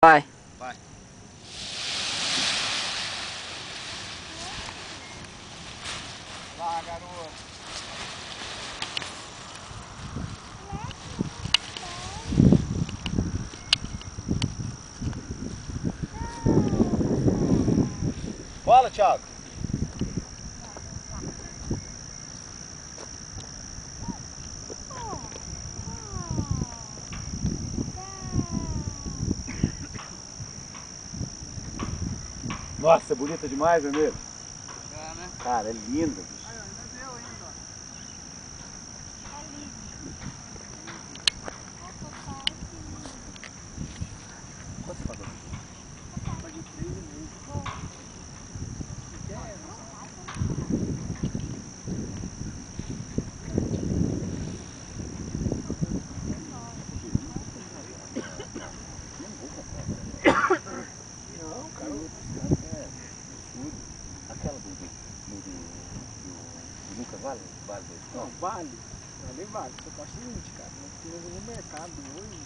Vai. Vai. Lá, garoto. Bola, Thiago. Nossa, é bonita demais, não é mesmo? É, né? Cara, é linda, bicho. Aí, ó, ainda deu ainda, ó. Quanto você pagou aqui? Paguei 3,5. Você quer? Não, cara, os caras é absurdo. Aquela do Lucas Vale? Vale do Não, vale. Vale, vale. Só que é o seguinte, cara, nós temos no mercado hoje